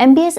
MBS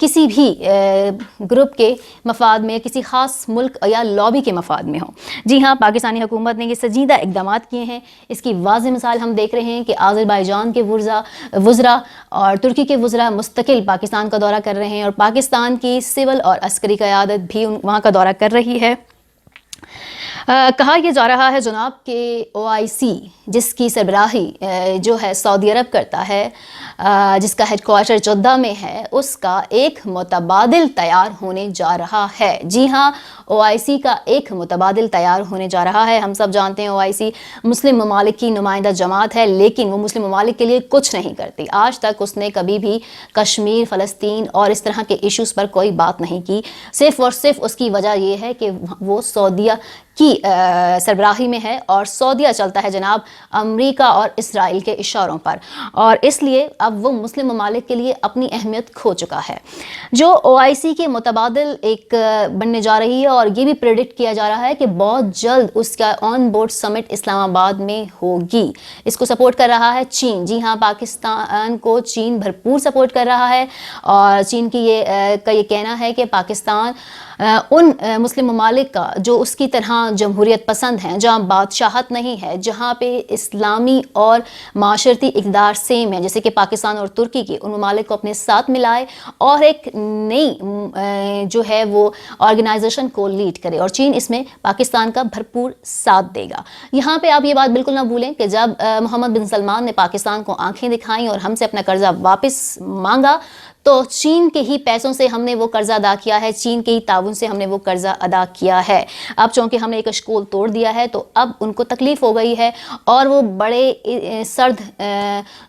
کسی بھی group کے مفاد میں، کسی خاص ملک یا لابی کے مفاد میں ہوں۔ جی ہاں، پاکستانی حکومت نے یہ سنجیدہ اقدامات کیے ہیں۔ اس کی واضح مثال ہم دیکھ رہے ہیں کہ آذربائیجان کے وزراء اور ترکی کے وزراء مستقل پاکستان کا دورہ کر رہے ہیں، اور پاکستان کی سول اور عسکری قیادت بھی وہاں کا دورہ کر رہی ہے۔ کہا یہ جا رہا ہے جناب کہ OIC جس کی سربراہی جو ہے سعودی عرب کرتا ہے، جس کا ہیڈ کوارٹر جدہ میں ہے، اس کا ایک متبادل تیار ہونے جا رہا ہے۔ جی ہاں، OIC کا ایک متبادل تیار ہونے جا رہا ہے۔ ہم سب جانتے ہیں OIC مسلم ممالک کی نمائندہ جماعت ہے، لیکن وہ مسلم ممالک کے لیے کچھ نہیں کرتی۔ آج تک اس نے کبھی بھی کشمیر، فلسطین اور اس طرح کے ایشوز پر کوئی بات نہیں کی۔ صرف اور صرف اس کی وجہ یہ ہے کہ وہ سعودیہ کی سربراہی میں ہے، اور سعودیہ چلتا ہے جناب امریکہ اور اسرائیل کے اشاروں پر، اور اس لیے اب وہ مسلم ممالک کے لیے اپنی اہمیت کھو چکا ہے۔ جو OIC کے متبادل ایک بننے جا رہی ہے، اور یہ بھی پریڈکٹ کیا جا رہا ہے کہ بہت جلد اس کا آن بورڈ سمٹ اسلام آباد میں ہوگی۔ اس کو سپورٹ کر رہا ہے چین۔ جی ہاں، پاکستان کو چین بھرپور سپورٹ کر رہا ہے، اور چین کی یہ کہنا ہے کہ پاکستان ان مسلم ممالک کا جو اس کی طرح جمہوریت پسند ہیں، جہاں بادشاہت نہیں ہے، جہاں پہ اسلامی اور معاشرتی اقدار سیم ہے جیسے کہ پاکستان اور ترکی کی، ان ممالک کو اپنے ساتھ ملائے اور ایک نئی جو ہے وہ آرگنائزیشن کو لیڈ کرے، اور چین اس میں پاکستان کا بھرپور ساتھ دے گا۔ یہاں پہ آپ یہ بات بالکل نہ بھولیں کہ جب محمد بن سلمان نے پاکستان کو آنکھیں دکھائیں اور ہم سے اپنا قرضہ واپس مانگا، تو چین کے ہی پیسوں سے ہم نے وہ قرضہ ادا کیا ہے، چین کے ہی تعاون سے ہم نے وہ قرضہ ادا کیا ہے۔ اب چونکہ ہم نے ایک اشکول توڑ دیا ہے تو اب ان کو تکلیف ہو گئی ہے، اور وہ بڑے سرد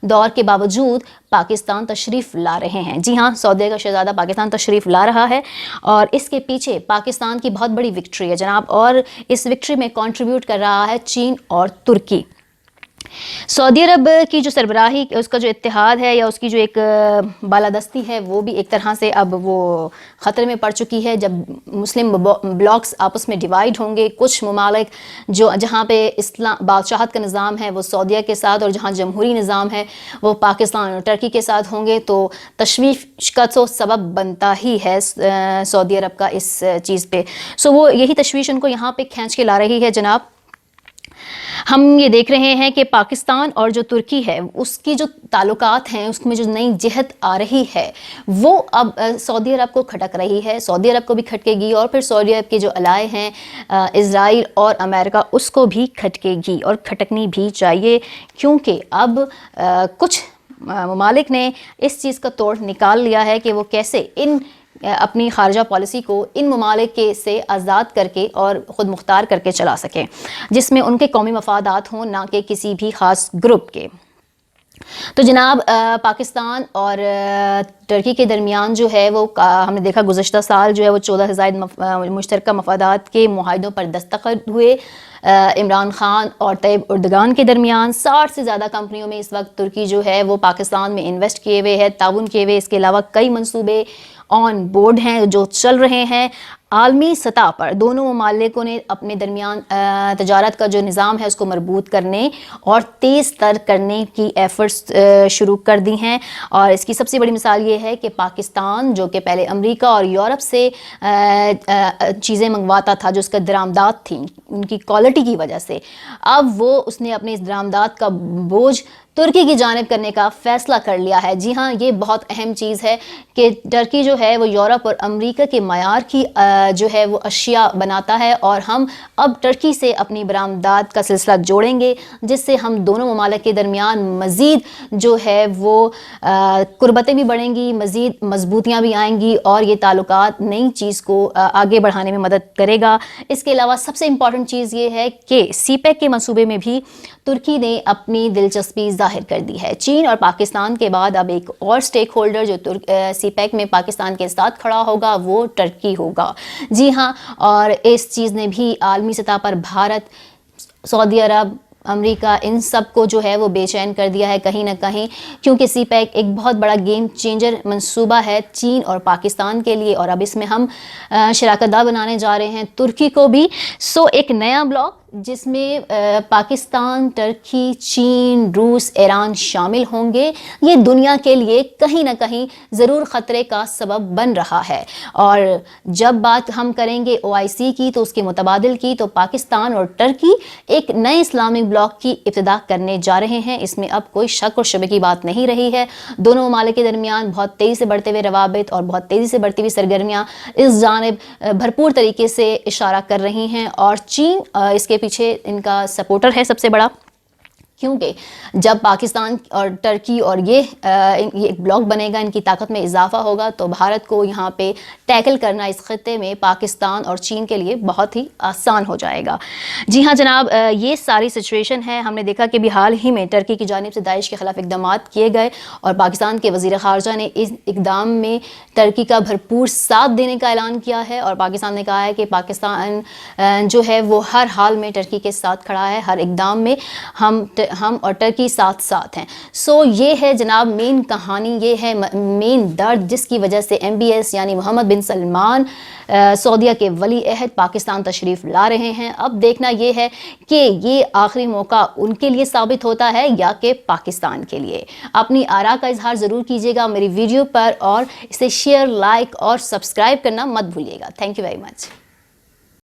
دور کے باوجود پاکستان تشریف لا رہے ہیں۔ جی ہاں، سعودیہ کا شہزادہ پاکستان تشریف لا رہا ہے، اور اس کے پیچھے پاکستان کی بہت بڑی وکٹری ہے جناب، اور اس وکٹری میں کنٹریبیوٹ کر رہا ہے چین اور ترکی۔ سعودی عرب کی جو سربراہی، اس کا جو اتحاد ہے یا اس کی جو ایک بالادستی ہے، وہ بھی ایک طرح سے اب وہ خطرے میں پڑ چکی ہے۔ جب مسلم بلاکس آپس میں ڈیوائیڈ ہوں گے، کچھ ممالک جہاں پہ اسلام بادشاہت کا نظام ہے وہ سعودیہ کے ساتھ، اور جہاں جمہوری نظام ہے وہ پاکستان اور ٹرکی کے ساتھ ہوں گے، تو تشویش کا تو سبب بنتا ہی ہے سعودی عرب کا اس چیز پہ۔ وہ یہی تشویش ان کو یہاں پہ کھینچ کے لا رہی ہے جناب۔ ہم یہ دیکھ رہے ہیں کہ پاکستان اور جو ترکی ہے، اس کی جو تعلقات ہیں، اس میں جو نئی جہت آ رہی ہے، وہ اب سعودی عرب کو کھٹک رہی ہے، سعودی عرب کو بھی کھٹکے گی، اور پھر سعودی عرب کے جو الائے ہیں اسرائیل اور امریکہ، اس کو بھی کھٹکے گی، اور کھٹکنی بھی چاہیے، کیونکہ اب کچھ ممالک نے اس چیز کا توڑ نکال لیا ہے کہ وہ کیسے اپنی خارجہ پالیسی کو ان ممالک سے آزاد کر کے اور خود مختار کر کے چلا سکیں، جس میں ان کے قومی مفادات ہوں، نہ کہ کسی بھی خاص گروپ کے۔ تو جناب، پاکستان اور ترکی کے درمیان جو ہے وہ ہم نے دیکھا گزشتہ سال جو ہے وہ 14 سے زائد مشترکہ مفادات کے معاہدوں پر دستخط ہوئے۔ عمران خان اور طیب اردگان کے درمیان 60 سے زیادہ کمپنیوں میں اس وقت ترکی جو ہے وہ پاکستان میں انویسٹ کیے ہوئے ہے، تعاون کیے ہوئے۔ اس کے علاوہ کئی منصوبے آن بورڈ ہیں جو چل رہے ہیں۔ عالمی سطح پر دونوں ممالکوں نے اپنے درمیان تجارت کا جو نظام ہے اس کو مربوط کرنے اور تیز تر کرنے کی ایفرٹس شروع کر دی ہیں، اور اس کی سب سے بڑی مثال یہ ہے کہ پاکستان جو کہ پہلے امریکہ اور یورپ سے چیزیں منگواتا تھا، جو اس کا درآمدات تھیں ان کی کوالٹی کی وجہ سے، اب اس نے اپنے اس درآمدات کا بوجھ ترکی کی جانب کرنے کا فیصلہ کر لیا ہے۔ جی ہاں، یہ بہت اہم چیز ہے کہ ٹرکی جو ہے وہ یورپ اور امریکہ کے معیار کی جو ہے وہ اشیاء بناتا ہے، اور ہم اب ٹرکی سے اپنی برآمدات کا سلسلہ جوڑیں گے، جس سے ہم دونوں ممالک کے درمیان مزید جو ہے وہ قربتیں بھی بڑھیں گی، مزید مضبوطیاں بھی آئیں گی، اور یہ تعلقات نئی چیز کو آگے بڑھانے میں مدد کرے گا۔ اس کے علاوہ سب سے امپورٹنٹ چیز یہ ہے کہ سی پیک کے منصوبے میں بھی ترکی نے اپنی دلچسپی ظاہر کر دی ہے۔ چین اور پاکستان کے بعد اب ایک اور سٹیک ہولڈر جو سی پیک میں پاکستان کے ساتھ کھڑا ہوگا وہ ٹرکی ہوگا۔ جی ہاں، اور اس چیز نے بھی عالمی سطح پر بھارت، سعودی عرب، امریکہ، ان سب کو جو ہے وہ بے چین کر دیا ہے کہیں نہ کہیں، کیونکہ سی پیک ایک بہت بڑا گیم چینجر منصوبہ ہے چین اور پاکستان کے لیے، اور اب اس میں ہم شراکت دار بنانے جا رہے ہیں ترکی کو بھی۔ ایک نیا بلاک جس میں پاکستان، ترکی، چین، روس، ایران شامل ہوں گے، یہ دنیا کے لیے کہیں نہ کہیں ضرور خطرے کا سبب بن رہا ہے۔ اور جب بات ہم کریں گے OIC کی تو اس کے متبادل کی، تو پاکستان اور ترکی ایک نئے اسلامک بلاک کی ابتدا کرنے جا رہے ہیں۔ اس میں اب کوئی شک اور شبہ کی بات نہیں رہی ہے۔ دونوں ممالک کے درمیان بہت تیزی سے بڑھتے ہوئے روابط اور بہت تیزی سے بڑھتی ہوئی سرگرمیاں اس جانب بھرپور طریقے سے اشارہ کر رہی ہیں، اور چین اس کے پیچھے ان کا سپورٹر ہے سب سے بڑا، کیونکہ جب پاکستان اور ترکی اور یہ ایک بلاک بنے گا، ان کی طاقت میں اضافہ ہوگا، تو بھارت کو یہاں پہ ٹیکل کرنا اس خطے میں پاکستان اور چین کے لیے بہت ہی آسان ہو جائے گا۔ جی ہاں جناب، یہ ساری سچویشن ہے۔ ہم نے دیکھا کہ بھی حال ہی میں ترکی کی جانب سے داعش کے خلاف اقدامات کیے گئے، اور پاکستان کے وزیر خارجہ نے اس اقدام میں ترکی کا بھرپور ساتھ دینے کا اعلان کیا ہے، اور پاکستان نے کہا ہے کہ پاکستان جو ہے وہ ہر حال میں ترکی کے ساتھ کھڑا ہے، ہر اقدام میں ہم اور ترکی ساتھ ساتھ ہیں۔ سو یہ ہے جناب مین کہانی، یہ ہے مین درد جس کی وجہ سے MBS یعنی محمد بن سلمان سعودیہ کے ولی عہد پاکستان تشریف لا رہے ہیں۔ اب دیکھنا یہ ہے کہ یہ آخری موقع ان کے لیے ثابت ہوتا ہے یا کہ پاکستان کے لیے۔ اپنی آراء کا اظہار ضرور کیجیے گا میری ویڈیو پر، اور اسے شیئر، لائک اور سبسکرائب کرنا مت بھولیے گا۔ Thank you very much.